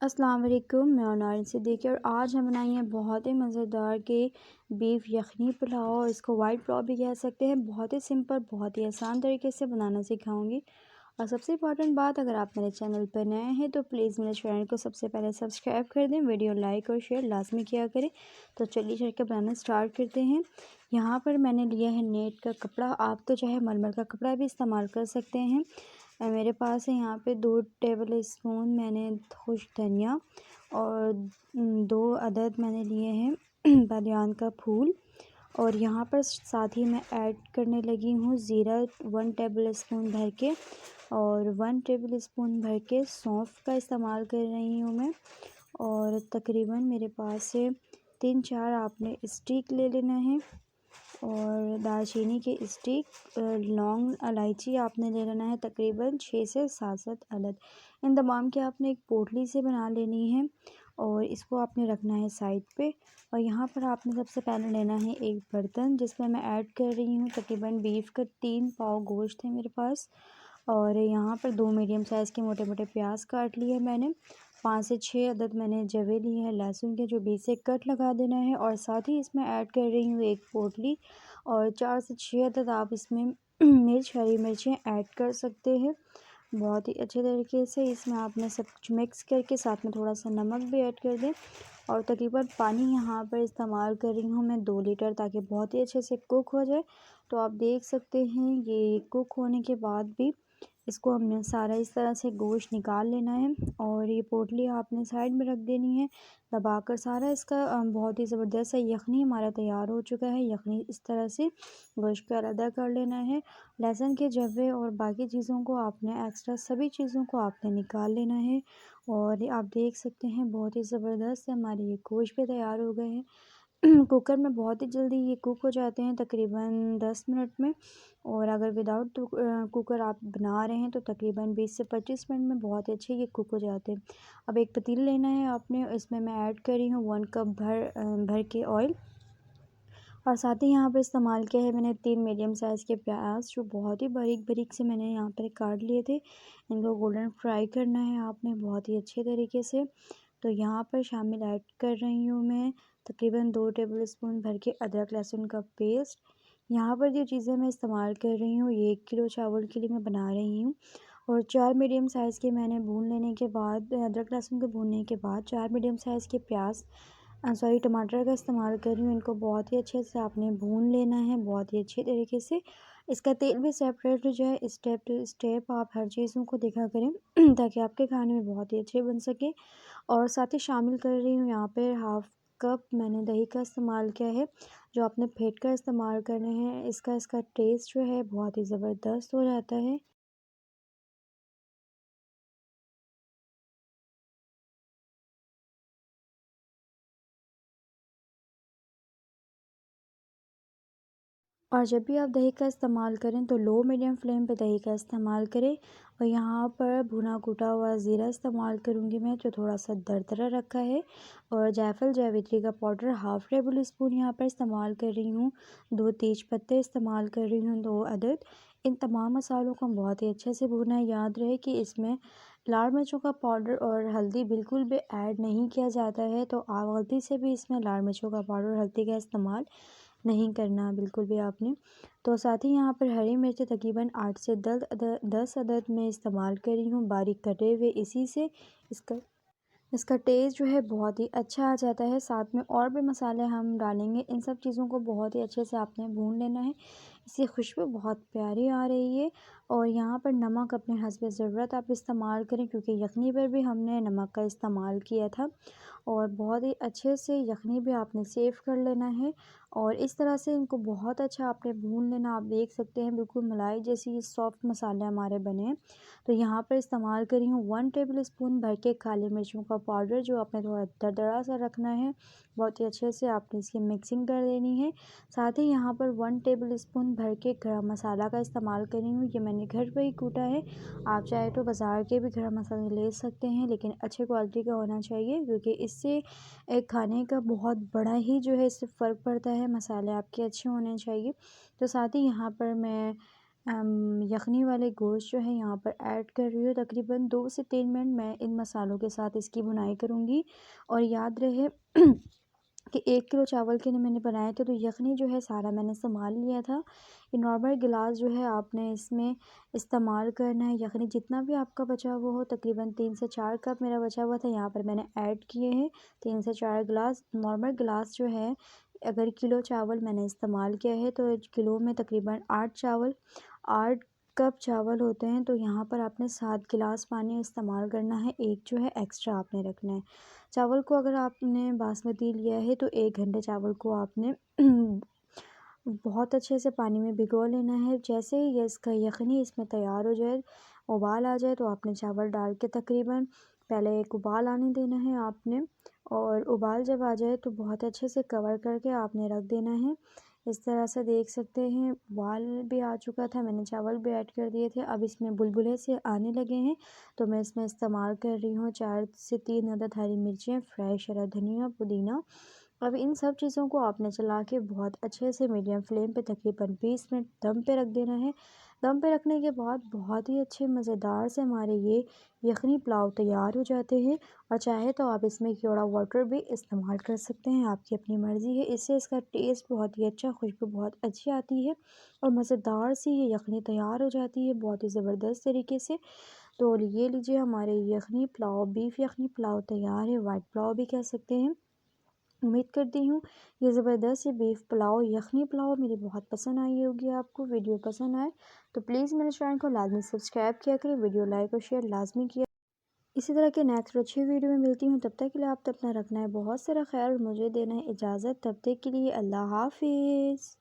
अस्सलाम वालेकुम, मैं नारिन सिद्दीकी और आज हम बनाएंगे बहुत ही मज़ेदार के बीफ यखनी पुलाव। और इसको वाइट पुलाव भी कह सकते हैं। बहुत ही सिंपल, बहुत ही आसान तरीके से बनाना सिखाऊंगी। और सबसे इम्पॉर्टेंट बात, अगर आप मेरे चैनल पर नए हैं तो प्लीज़ मेरे चैनल को सबसे पहले सब्सक्राइब कर दें, वीडियो लाइक और शेयर लाजमी किया करें। तो चलिए चल के बनाना स्टार्ट करते हैं। यहाँ पर मैंने लिया है नेट का कपड़ा, आप तो चाहे मलमल का कपड़ा भी इस्तेमाल कर सकते हैं। मेरे पास है यहाँ पे 2 टेबल स्पून मैंने खुश धनिया और 2 अदद मैंने लिए हैं बादियान का फूल। और यहाँ पर साथ ही मैं ऐड करने लगी हूँ ज़ीरा 1 टेबल स्पून भर के, और 1 टेबल स्पून भर के सौंफ का इस्तेमाल कर रही हूँ मैं। और तकरीबन मेरे पास से 3-4 आपने स्टिक ले लेना है, और दालचीनी के स्टिक, लौंग, इलायची आपने ले लेना है तकरीबन 6 से 7 अदद। इन तमाम की आपने एक पोटली से बना लेनी है और इसको आपने रखना है साइड पे। और यहाँ पर आपने सबसे पहले लेना है एक बर्तन, जिसमें मैं ऐड कर रही हूँ तकरीबन बीफ का 3 पाव गोश्त है मेरे पास। और यहाँ पर 2 मीडियम साइज़ के मोटे मोटे प्याज काट लिए मैंने। 5 से 6 अदद मैंने जवे लिए हैं लहसुन के, जो बीच से कट लगा देना है। और साथ ही इसमें ऐड कर रही हूँ एक पोटली, और 4 से 6 अदद आप इसमें हरी मिर्चें ऐड कर सकते हैं। बहुत ही अच्छे तरीके से इसमें आपने सब कुछ मिक्स करके साथ में थोड़ा सा नमक भी ऐड कर दें। और तकरीबन पानी यहाँ पर इस्तेमाल कर रही हूँ मैं 2 लीटर, ताकि बहुत ही अच्छे से कुक हो जाए। तो आप देख सकते हैं ये कुक होने के बाद भी इसको हमने सारा इस तरह से गोश्त निकाल लेना है। और ये पोटली आपने साइड में रख देनी है दबाकर। सारा इसका बहुत ही ज़बरदस्त है यखनी हमारा तैयार हो चुका है। यखनी इस तरह से गोश्त को अलग कर लेना है। लहसुन के जवे और बाकी चीज़ों को आपने एक्स्ट्रा सभी चीज़ों को आपने निकाल लेना है। और आप देख सकते हैं बहुत ही ज़बरदस्त हमारे ये गोश्त भी तैयार हो गए हैं। कुकर में बहुत ही जल्दी ये कुक हो जाते हैं, तकरीबन 10 मिनट में। और अगर विदाउट कुकर आप बना रहे हैं तो तकरीबन 20 से 25 मिनट में बहुत ही अच्छे ये कुक हो जाते हैं। अब एक पतीला लेना है आपने, इसमें मैं ऐड कर रही हूँ 1 कप भर के ऑयल। और साथ ही यहाँ पर इस्तेमाल किया है मैंने 3 मीडियम साइज़ के प्याज, जो बहुत ही बारीक बारीक से मैंने यहाँ पर काट लिए थे। इनको गोल्डन फ्राई करना है आपने बहुत ही अच्छे तरीके से। तो यहाँ पर शामिल ऐड कर रही हूँ मैं तकरीबन 2 टेबल स्पून भर के अदरक लहसुन का पेस्ट। यहाँ पर जो चीज़ें मैं इस्तेमाल कर रही हूँ, ये 1 किलो चावल के लिए मैं बना रही हूँ। और 4 मीडियम साइज़ के मैंने भून लेने के बाद, अदरक लहसुन को भूनने के बाद 4 मीडियम साइज़ के प्याज, टमाटर का इस्तेमाल कर रही हूँ। इनको बहुत ही अच्छे से आपने भून लेना है, बहुत ही अच्छे तरीके से। इसका तेल भी सेपरेट हो जाए, स्टेप टू स्टेप आप हर चीज़ों को देखा करें ताकि आपके खाने में बहुत ही अच्छे बन सके। और साथ ही शामिल कर रही हूँ यहाँ पे हाफ़ कप मैंने दही का इस्तेमाल किया है, जो आपने फेंट कर इस्तेमाल करने हैं। इसका टेस्ट जो है बहुत ही ज़बरदस्त हो जाता है। और जब भी आप दही का इस्तेमाल करें तो लो मीडियम फ्लेम पे दही का इस्तेमाल करें। और यहाँ पर भुना कूटा हुआ ज़ीरा इस्तेमाल करूँगी मैं, जो थोड़ा सा दरदरा रखा है। और जायफल जावित्री का पाउडर हाफ़ टेबल स्पून यहाँ पर इस्तेमाल कर रही हूँ। 2 तेज पत्ते इस्तेमाल कर रही हूँ, 2 अदद। इन तमाम मसालों को बहुत ही अच्छे से भूनना है। याद रहे कि इसमें लाल मिर्चों का पाउडर और हल्दी बिल्कुल भी ऐड नहीं किया जाता है, तो आप गलती से भी इसमें लाल मिर्चों का पाउडर, हल्दी का इस्तेमाल नहीं करना बिल्कुल भी आपने। तो साथ ही यहाँ पर हरी मिर्च तकरीबन 8 से 10 अदद में इस्तेमाल कर रही हूँ, बारीक कटे हुए। इसी से इसका इसका टेस्ट जो है बहुत ही अच्छा आ जाता है। साथ में और भी मसाले हम डालेंगे, इन सब चीज़ों को बहुत ही अच्छे से आपने भून लेना है। इसकी खुशबू बहुत प्यारी आ रही है। और यहाँ पर नमक अपने हस्ब ज़रूरत आप इस्तेमाल करें, क्योंकि यखनी पर भी हमने नमक का इस्तेमाल किया था। और बहुत ही अच्छे से यखनी भी आपने सेव कर लेना है। और इस तरह से इनको बहुत अच्छा आपने भून लेना। आप देख सकते हैं बिल्कुल मलाई जैसी ये सॉफ्ट मसाले हमारे बने हैं। तो यहाँ पर इस्तेमाल करी हूँ 1 टेबल स्पून भर के काली मिर्चों का पाउडर, जो आपने थोड़ा दरदरा सा रखना है। बहुत ही अच्छे से आपने इसकी मिक्सिंग कर देनी है। साथ ही यहाँ पर 1 टेबल स्पून भर के गरम मसाला का इस्तेमाल करी हूँ, ये मैंने घर पर ही कूटा है। आप चाहे तो बाज़ार के भी गरम मसाले ले सकते हैं, लेकिन अच्छे क्वालिटी का होना चाहिए, क्योंकि इससे एक खाने का बहुत बड़ा ही जो है इससे फ़र्क पड़ता है। मसाले आपके अच्छे होने चाहिए। तो साथ ही यहाँ पर मैं यखनी वाले गोश्त जो है यहाँ पर ऐड कर रही हूँ। तकरीबन 2 से 3 मिनट मैं इन मसालों के साथ इसकी भुनाई करूँगी। और याद रहे कि 1 किलो चावल के लिए मैंने बनाए थे, तो यखनी जो है सारा मैंने संभाल लिया था। ये नॉर्मल गिलास जो है आपने इसमें इस्तेमाल करना है। यखनी जितना भी आपका बचा हुआ हो, तकरीबन 3 से 4 कप मेरा बचा हुआ था, यहाँ पर मैंने ऐड किए हैं 3 से 4 गिलास। नॉर्मल गिलास जो है, अगर किलो चावल मैंने इस्तेमाल किया है तो किलो में तकरीबन 8 कप चावल होते हैं। तो यहाँ पर आपने 7 गिलास पानी इस्तेमाल करना है, एक जो है एक्स्ट्रा आपने रखना है। चावल को अगर आपने बासमती लिया है तो 1 घंटे चावल को आपने बहुत अच्छे से पानी में भिगो लेना है। जैसे ही ये इसका यखनी इसमें तैयार हो जाए, उबाल आ जाए, तो आपने चावल डाल के तकरीबन पहले एक उबाल आने देना है आपने। और उबाल जब आ जाए तो बहुत अच्छे से कवर करके आपने रख देना है। इस तरह से देख सकते हैं उबाल भी आ चुका था, मैंने चावल भी ऐड कर दिए थे। अब इसमें बुलबुले से आने लगे हैं, तो मैं इसमें इस्तेमाल कर रही हूँ 4 से 3 अदद हरी मिर्चें, फ्रेश हरा धनिया, पुदीना। अब इन सब चीज़ों को आपने चला के बहुत अच्छे से मीडियम फ्लेम पे तकरीबन 20 मिनट दम पे रख देना है। दम पे रखने के बाद बहुत ही अच्छे मज़ेदार से हमारे ये यखनी पुलाव तैयार हो जाते हैं। और चाहे तो आप इसमें केवड़ा वाटर भी इस्तेमाल कर सकते हैं, आपकी अपनी मर्ज़ी है। इससे इसका टेस्ट बहुत ही अच्छा, खुशबू बहुत अच्छी आती है और मज़ेदार सी ये यखनी तैयार हो जाती है बहुत ही ज़बरदस्त तरीके से। तो ये लीजिए, हमारे यखनी पुलाव, बीफ यखनी पुलाव तैयार है, वाइट पुलाव भी कह सकते हैं। उम्मीद करती हूँ ये ज़बरदस्त ये बीफ पुलाव, यखनी पुलाव मेरी बहुत पसंद आई होगी आपको। वीडियो पसंद आए तो प्लीज़ मेरे चैनल को लाजमी सब्सक्राइब किया करें, वीडियो लाइक और शेयर लाजमी किया। इसी तरह के नेक्स्ट अच्छी वीडियो में मिलती हूँ, तब तक के लिए आप अपना रखना है बहुत सारा ख्याल, मुझे देना है इजाज़त। तब तक के लिए अल्लाह हाफिज़।